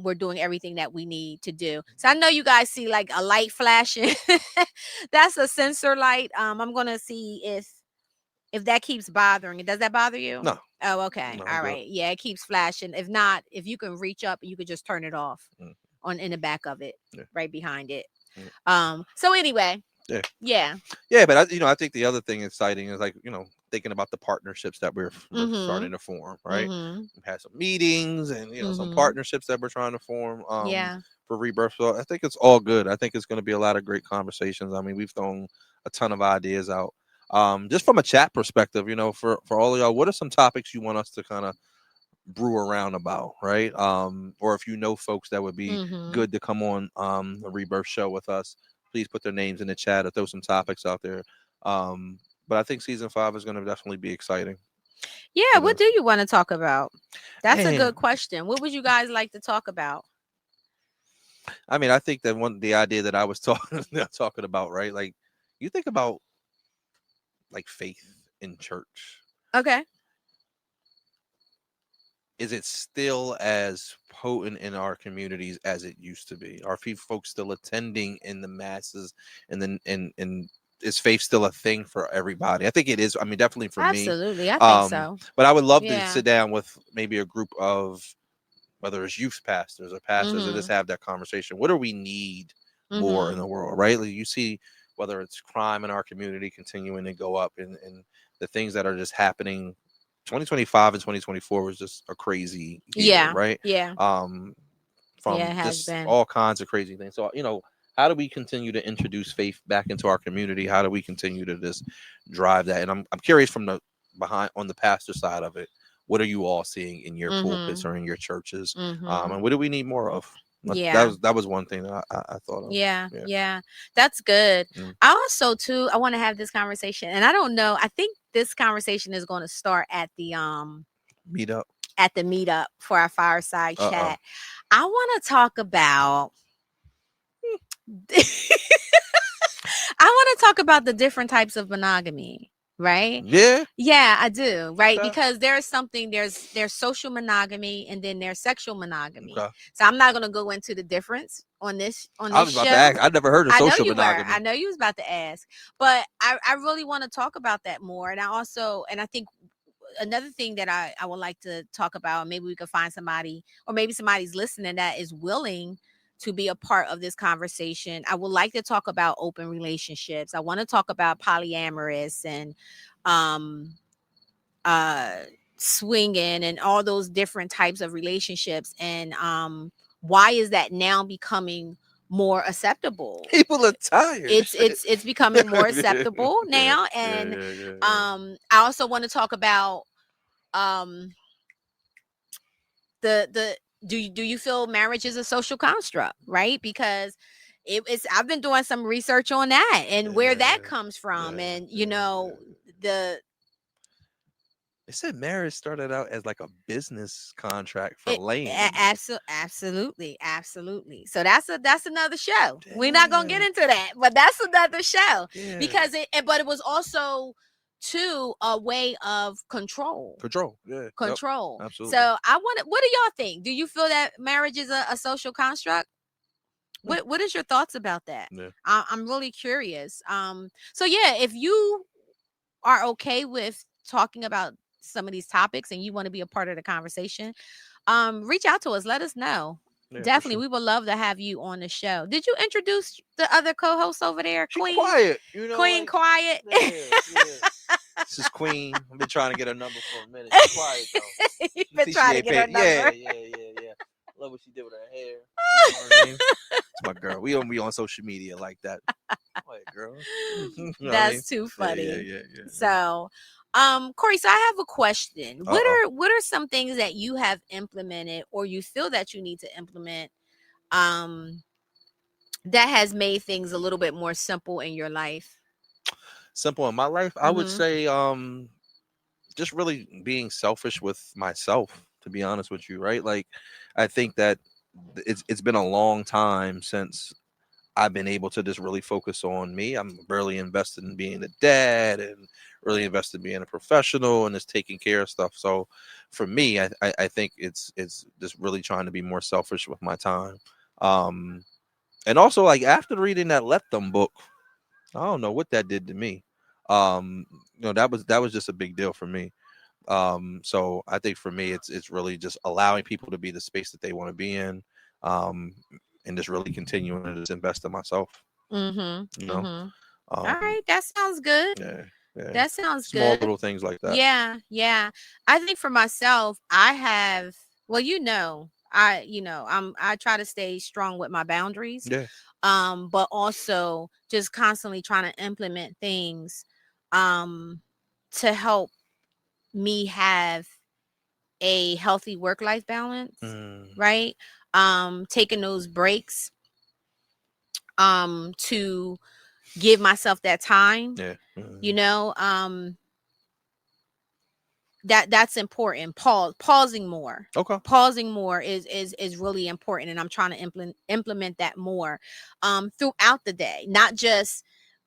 we're doing everything that we need to do. So I know you guys see like a light flashing. That's a sensor light. I'm gonna see if that keeps bothering you. Does that bother you? No, Oh, okay. no, I'm All good. right. Yeah, it keeps flashing. If not, if you can reach up, you could just turn it off Mm, on in the back of it, yeah, right behind it. mm, So anyway, yeah, yeah. yeah. But I think the other thing exciting is like thinking about the partnerships that we're Mhm. starting to form. Right, Mhm. we've had some meetings and some Mhm. partnerships that we're trying to form. Yeah. For Rebirth. So I think it's all good. I think it's going to be a lot of great conversations. I mean, we've thrown a ton of ideas out. Just from a chat perspective, for all of y'all, what are some topics you want us to kind of brew around about, right? Or if you know folks that would be Mhm. good to come on a Rebirth show with us, please put their names in the chat or throw some topics out there. But I think season 5 is going to definitely be exciting. Yeah, It what is. do you want to talk about? That's a Man, good question. What would you guys like to talk about? I mean, I think that the idea that I was talking talking about, right? Like, you think about like faith in church. Okay. Is it still as potent in our communities as it used to be? Are folks still attending in the masses, and then and is faith still a thing for everybody? I think it is. I mean, definitely for me. Absolutely. I think so. But I would love to Yeah. sit down with maybe a group of, whether it's youth pastors or pastors, and just Mhm. have that conversation. What do we need more in Mhm. the world, right? Like, you see whether it's crime in our community continuing to go up, and the things that are just happening. 2025 and 2024 was just a crazy year, Yeah. right? Yeah. Um, Yeah, from it has just been. all kinds of crazy things. So, how do we continue to introduce faith back into our community? How do we continue to just drive that? And I'm curious, from the behind, on the pastor side of it, what are you all seeing in your pulpits Mhm. or in your churches? Mhm. And what do we need more of? Yeah. That was one thing that I thought of. Yeah. Yeah. Yeah. That's good. Mm. I also too I want to have this conversation. And I don't know, I think this conversation is going to start Meet up. at the meetup for our fireside Oh. chat. I want to talk about I want to talk about the different types of monogamy, right? Yeah. Yeah, I do, right? Okay. Because there's social monogamy, and then there's sexual monogamy. Okay. So I'm not going to go into the difference on this I was about to show. ask. I never heard of I know social you were. I monogamy. know you was about to ask. But I really want to talk about that more. And I think another thing that I would like to talk about, maybe we could find somebody, or maybe somebody's listening that is willing to be a part of this conversation. I would like to talk about open relationships. I want to talk about polyamorous and um uh swinging and all those different types of relationships, and why is that now becoming more acceptable? People are tired. It's becoming more acceptable Yeah. now. Yeah. And Yeah. Yeah. Yeah. I also want to talk about um the do you feel marriage is a social construct, right? Because it's I've been doing some research on that and where that Yeah. comes from, Yeah. and Yeah. Yeah. the They said marriage started out as like a business contract for laying. absolutely, absolutely. So that's another show. We're not gonna get Damn. into that, but that's another show. Yeah. Because but it was also too a way of control. Control. Yeah. Yep. Control. Absolutely. So what do y'all think? Do you feel that marriage is a social construct? Yeah. What is your thoughts about that? Yeah. I'm really curious. So yeah, if you are okay with talking about some of these topics and you want to be a part of the conversation, reach out to us. Let us know. Yeah. For Definitely, sure. we would love to have you on the show. Did you introduce the other co-hosts over there, She Queen? quiet. Queen, Like, quiet. yeah. Yeah. This is Queen. I've been trying to get her number for a minute. She quiet though. You've You been see, trying she to ain't get her paid. Yeah. number. Yeah. Yeah. Yeah. Love what she did with her hair. You know what I mean? It's my girl. We don't be on social media like that. Quiet girl. You know what I mean? That's too Yeah. Yeah. funny. Yeah. Yeah. So, Corey, so I have a question. Uh oh. What are some things that you have implemented or you feel that you need to implement um that has made things a little bit more simple in your life? Simple in my life, I would Mm-hmm. say just really being selfish with myself, to be honest with you, right? Like, I think that it's been a long time since I've been able to just really focus on me. I'm really invested in being a dad and really invested in being a professional and just taking care of stuff. So for me, I think it's just really trying to be more selfish with my time. Um, and also, like, after reading that Let Them book, I don't know what that did to me. Um, that was just a big deal for me. So I think for me, it's really just allowing people to be the space that they want to be in, um, and just really continuing to just invest in myself. You Mm-hmm. know, Mm-hmm. All um, right, that sounds good. yeah, yeah, That sounds small good. little things like that. Yeah, yeah. I think for myself, I have, well, I try to stay strong with my boundaries. Yeah. But also just constantly trying to implement things um to help me have a healthy work-life balance, Mm, right? Taking those breaks to give myself that time, yeah. you know. That's important. Pausing more. Okay. Pausing more is really important, and I'm trying to implement that more throughout the day, not just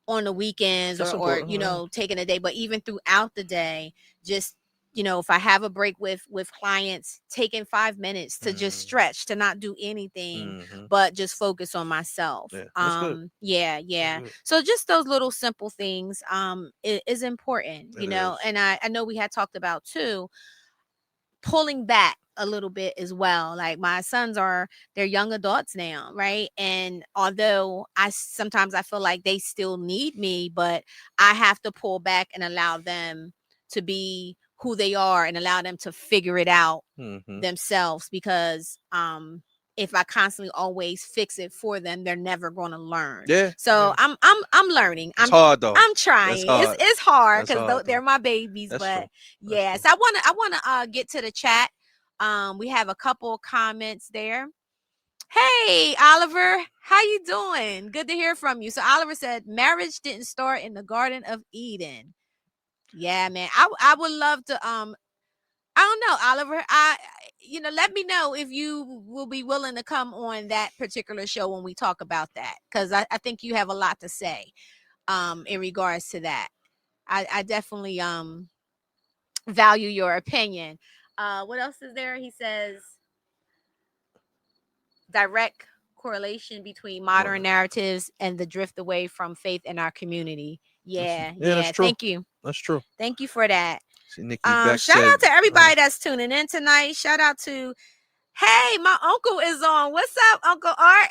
on the weekends That's or important. Yeah. taking a day, but even throughout the day. Just, if I have a break with clients, taking 5 minutes to just Mm, stretch, to not do anything mm-hmm. but just focus on myself. Yeah. That's good. Yeah, That's yeah. good. So just those little simple things is important, It is. and I know we had talked about too, pulling back a little bit as well. Like, my sons they're young adults now, right? And although sometimes I feel like they still need me, but I have to pull back and allow them to be who they are and allow them to figure it out Mm-hmm. themselves, because if I constantly always fix it for them, they're never going to learn. Yeah. So Yeah. I'm learning. It's hard though. I'm That's trying. hard. It's hard That's because hard they're though. my babies. That's But true. That's true. yes, I wanna get to the chat. We have a couple comments there. Hey, Oliver, how you doing? Good to hear from you. So Oliver said marriage didn't start in the Garden of Eden. Yeah, man. I would love to I don't know, Oliver. Let me know if you will be willing to come on that particular show when we talk about that, because I think you have a lot to say in regards to that. I definitely value your opinion. What else is there? He says direct correlation between modern What? narratives and the drift away from faith in our community. Yeah, Yeah, that's yeah. true. Thank you. That's true. Thank you for that. See, Nikki Beck Shout said, out to everybody that's tuning in tonight. Shout out to, hey, my uncle is on. What's up, Uncle Art?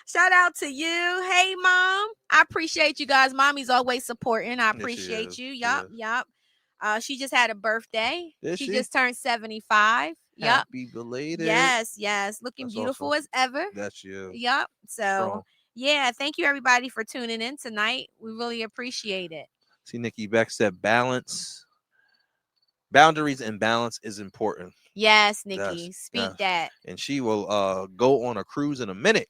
Shout out to you. Hey, Mom. I appreciate you guys. Mommy's always supporting. I "Yeah, she appreciate is. you. She Yup, is. yup. She just had a birthday. Is She she? just turned 75. Yup. Happy belated. Yes, yes. Looking That's awesome. beautiful as ever. That she is. Yup. So, Strong. yeah, thank you everybody for tuning in tonight. We really appreciate it. See, Nikki Beck said balance, boundaries, and balance is important. Yes, Yes, Nikki. Speak yes. that. And she will go on a cruise in a minute.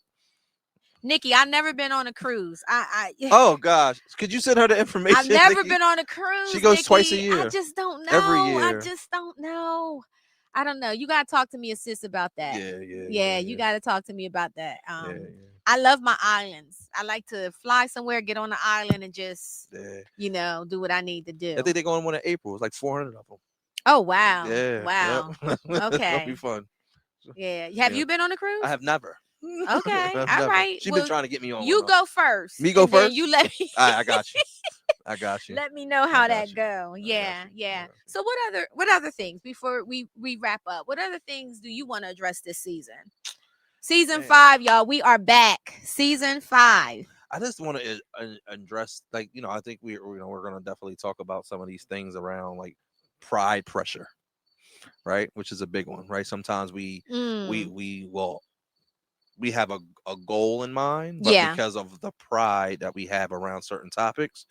Nikki, I've never been on a cruise. Oh gosh, could you send her the I've information, never Nikki? been on a She cruise, goes twice a Nikki. I year. just don't Every know. I year. just don't know. I don't know. You gotta talk to me, sis, about that. Yeah, yeah, Yeah, yeah, you yeah, gotta talk to me about that. yeah, I love my islands. I like to fly somewhere, get on the island, and just, yeah. do what I need to I do. think they're going one in April. It's like 400 of them. Oh wow. Yeah, yep. Wow. It's gonna be Okay. fun. Yeah. Have Yeah, you been on a I cruise? have never. Okay. I've All never. right. She's been Well, trying to get me on one you though. go first. Me go And then first. you let me I got you. I got you. let me know I how got that you. go. I got Yeah, you. I yeah. got you. So what other things before we wrap up? What other things do you want to address this season? Season Man, 5, y'all. We are back. Season 5. I just want to address, like, I think we're going to definitely talk about some of these things around, like, pride pressure, right? Which is a big one, right? Sometimes Mm. we have a goal in mind, but Yeah. because of the pride that we have around certain topics,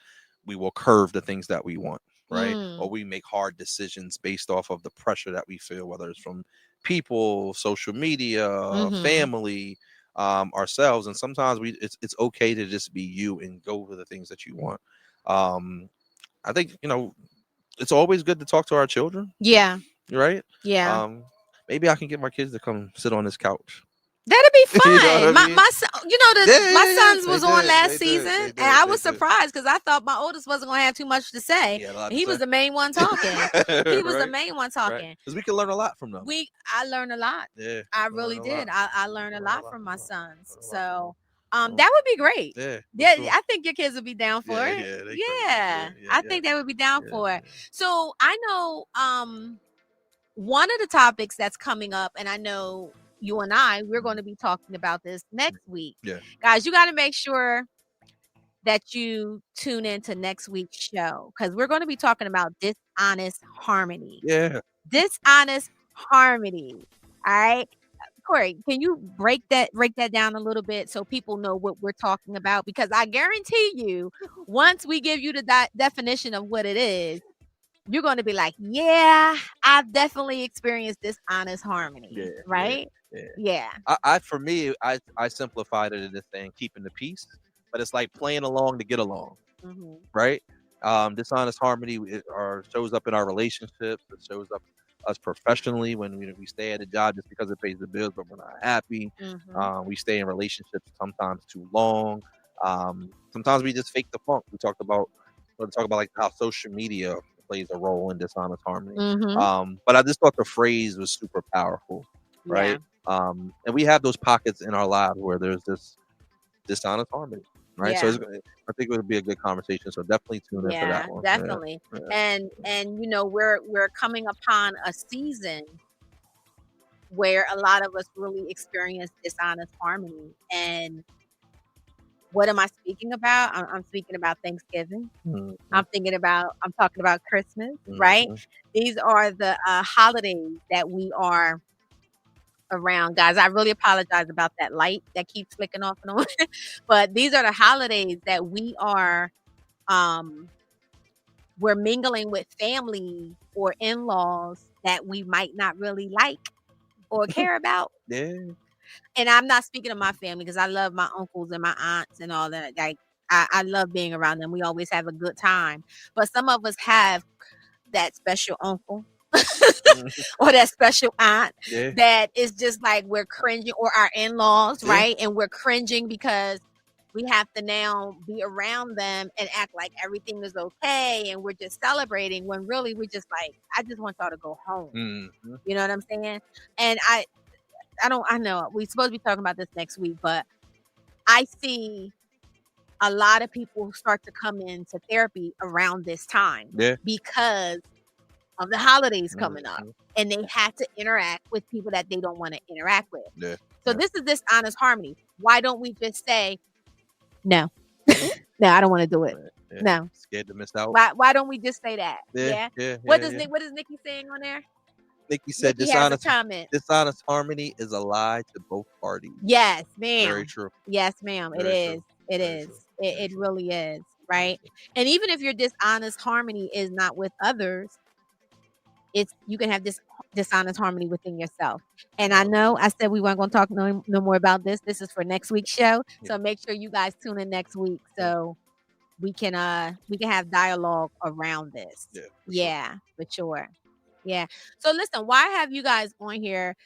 we will curve the things that we want, right? Or Mm. we make hard decisions based off of the pressure that we feel, whether it's from people, social media, Mhm. family, ourselves. And sometimes it's okay to just be you and go for the things that you want. I think it's always good to talk to our children, Yeah. right? Yeah. Maybe I can get my kids to come sit on this couch. That'd be You know what I fun. My mean? my son, you know, Yeah, my yeah, yeah. sons They was on did. last They did. season, They and did. I They was did. surprised because I thought my oldest wasn't gonna have too much to say. He had a lot And to he was say. the main one talking. He was the Right. main one Right. talking. Because we can learn a lot from them. I learned a lot. Yeah. I We can learn really a lot. did. I learned a Learn a lot lot from my from them. sons. Learn a lot from So them. that would be great. Yeah. For Yeah, sure. I think your kids would be down for Yeah. it. Yeah. They crazy. Yeah. Yeah. I Yeah. think they would be down Yeah. for it. Yeah. So I know one of the topics that's coming up, and I know you and we're going to be talking about this next week. Yeah. Guys, you got to make sure that you tune into next week's show because we're going to be talking about dishonest harmony. Yeah. Dishonest harmony. All right. Corey, can you break that down a little bit so people know what we're talking about? Because I guarantee you, once we give you the definition of what it is, you're going to be like, yeah, I've definitely experienced dishonest harmony, Yeah. right? Yeah. Yeah. For me, I simplified it into saying keeping the peace, but it's like playing along to get along, Mm-hmm. right? Dishonest harmony shows up in our relationships. It shows up us professionally when we stay at a job just because it pays the bills, but we're not happy. Mm-hmm. We stay in relationships sometimes too long. Sometimes we just fake the funk. We'll talk about like how social media plays a role in dishonest harmony. Mm-hmm. But I just thought the phrase was super powerful, Yeah. right? And we have those pockets in our lives where there's this dishonest harmony, right? So Yeah. I think it would be a good conversation. So definitely tune in for Yeah, that one. definitely. Yeah. And you know, we're coming upon a season where a lot of us really experience dishonest harmony. And what am I speaking about? I'm speaking about Thanksgiving. Mhm. I'm talking about Christmas, right? Mhm. These are the holidays that we are around. Guys, I really apologize about that light that keeps flicking off and on. But these are the holidays that we are um we're mingling with family or in-laws that we might not really like or care about. Yeah. And I'm not speaking of my family because I love my uncles and my aunts and all that. Like I love being around them. We always have a good time. But some of us have that special uncle Mhm. or that special aunt Yeah. that is just like we're cringing, or our in-laws, Yeah. right? And we're cringing because we have to now be around them and act like everything is okay and we're just celebrating when really we just like, I just want y'all to go home. Mhm. You know what I'm saying? And I know we're supposed to be talking about this next week, but I see a lot of people start to come into therapy around this time Yeah. because of the holidays coming up, Mhm. and they have to interact with people that they don't want to interact with. Yeah. So Yeah. this is dishonest harmony. Why don't we just say no? No, I don't want to do it. Yeah. No. Scared to miss out. Why don't we just say that? Yeah. Yeah. What Yeah, does yeah. What is Nikki saying on there? Nikki said Nikki has a comment. dishonest harmony is a lie to both parties. Yes, ma'am. Very true. Yes, ma'am. It Very is. true. It Very is. true. It, Very it true. really is. Very Right. true. And even if your dishonest harmony is not with others, you can have this dishonest harmony within yourself. And I know I said we weren't going to talk no more about this. This is for next week's show. Yeah. So make sure you guys tune in next week so we can have dialogue around this. Yeah. For sure. Yeah. So listen, why have you guys on here?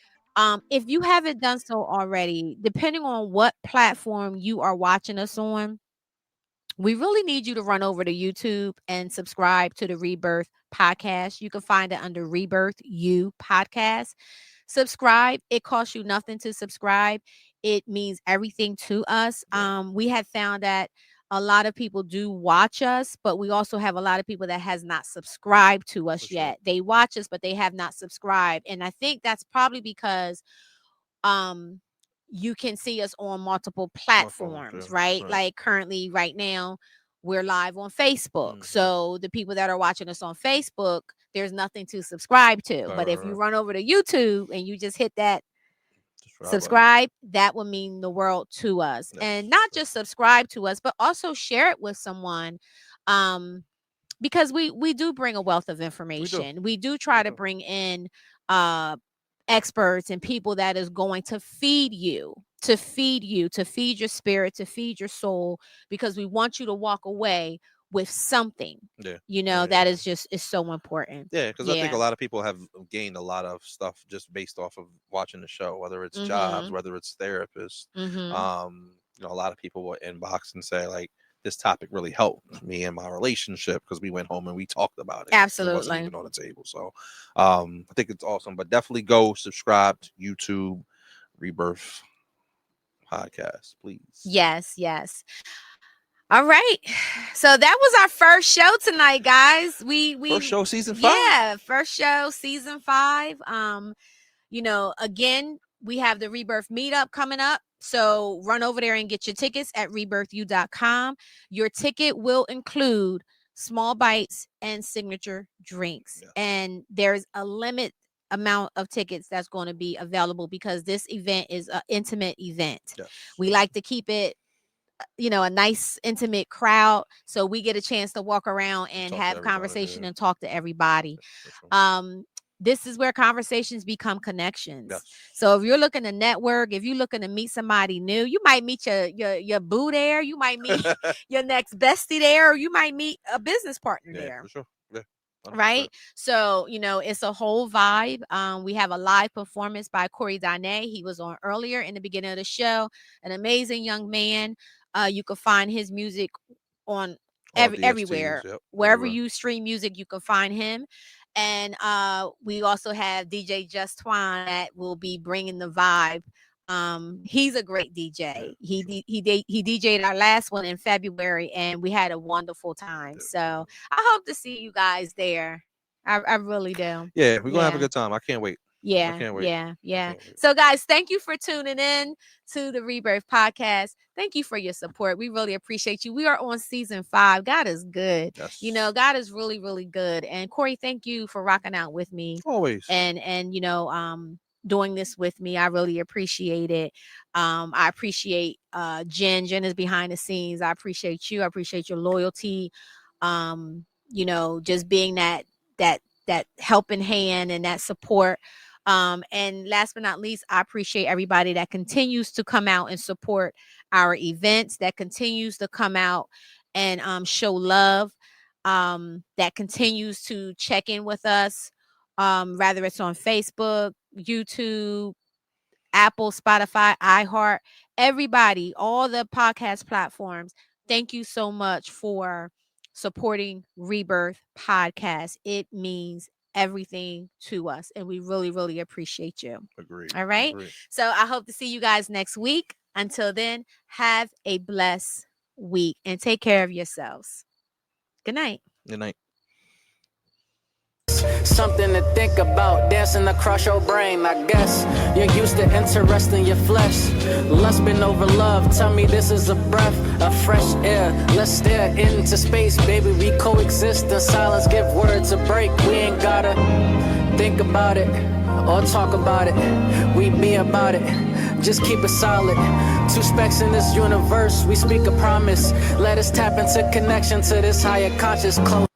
If you haven't done so already, depending on what platform you are watching us on, we really need you to run over to YouTube and subscribe to the Rebirth podcast. You can find it under Rebirth U podcast. Subscribe. It costs you nothing to subscribe. It means everything to us. We have found that a lot of people do watch us, but we also have a lot of people that has not subscribed to us For sure. yet. They watch us, but they have not subscribed. And I think that's probably because you can see us on multiple platforms, yeah. right? Right. Like currently right now we're live on Facebook. Mhm. So the people that are watching us on Facebook, there's nothing to subscribe to. Right, But right, if you right. run over to YouTube and you just hit that Just right, subscribe, that would mean the world to us. Yeah, And for not sure. just subscribe to us, but also share it with someone. Because we do bring a wealth of information. We do try to do. bring in experts and people that is going to feed you, to feed your spirit, to feed your soul, because we want you to walk away with something, Yeah. that is so important. Yeah, because I think a lot of people have gained a lot of stuff just based off of watching the show, whether it's jobs, whether it's therapists. A lot of people will inbox and say, like, this topic really helped me in my relationship because we went home and we talked about it. Absolutely. It wasn't even on the table. So I think it's awesome. But definitely go subscribe to YouTube Rebirth Podcast, please. Yes. All right. So that was our first show tonight, guys. We first show season 5? Yeah, first show season 5. Again, we have the Rebirth meetup coming up. So run over there and get your tickets at rebirthu.com. Your ticket will include small bites and signature drinks. Yes. And there's a limit amount of tickets that's going to be available because this event is an intimate event. Yes. We like to keep it a nice intimate crowd, so we get a chance to walk around and have conversation and talk to everybody. This is where conversations become connections. Yes. So if you're looking to network, if you're looking to meet somebody new, you might meet your boo there, you might meet your next bestie there, or you might meet a business partner there. For sure. Yeah. 100%. Right. So, it's a whole vibe. We have a live performance by Corey Dane. He was on earlier in the beginning of the show. An amazing young man. You can find his music on everywhere. Yep, wherever you stream music, you can find him. And we also have DJ Just Twine that will be bringing the vibe. He's a great DJ. He DJ'd our last one in February, and we had a wonderful time. So I hope to see you guys there. I really do. Yeah, we're gonna have a good time. I can't wait. Yeah, I can't wait. Yeah. So guys, thank you for tuning in to the Rebirth Podcast. Thank you for your support. We really appreciate you. We are on season 5. God is good. Yes. God is really, really good. And Corey, thank you for rocking out with me. Always. And doing this with me. I really appreciate it. I appreciate Jen. Jen is behind the scenes. I appreciate you. I appreciate your loyalty. Just being that helping hand and that support. And last but not least, I appreciate everybody that continues to come out and support our events, that continues to come out and show love, that continues to check in with us, rather it's on Facebook, YouTube, Apple, Spotify, iHeart, everybody, all the podcast platforms. Thank you so much for supporting Rebirth Podcast. It means everything to us, and we really, really appreciate you. Agreed. All right. Agreed. So I hope to see you guys next week. Until then, have a blessed week and take care of yourselves. Good night. Good night. Something to think about, dancing across your brain. I guess you're used to interesting your flesh. Lusting over love, tell me this is a breath of fresh air. Let's stare into space, baby. We coexist in silence, give words a break. We ain't gotta think about it or talk about it. We be about it, just keep it solid. 2 specks in this universe, we speak a promise. Let us tap into connection to this higher conscious. Close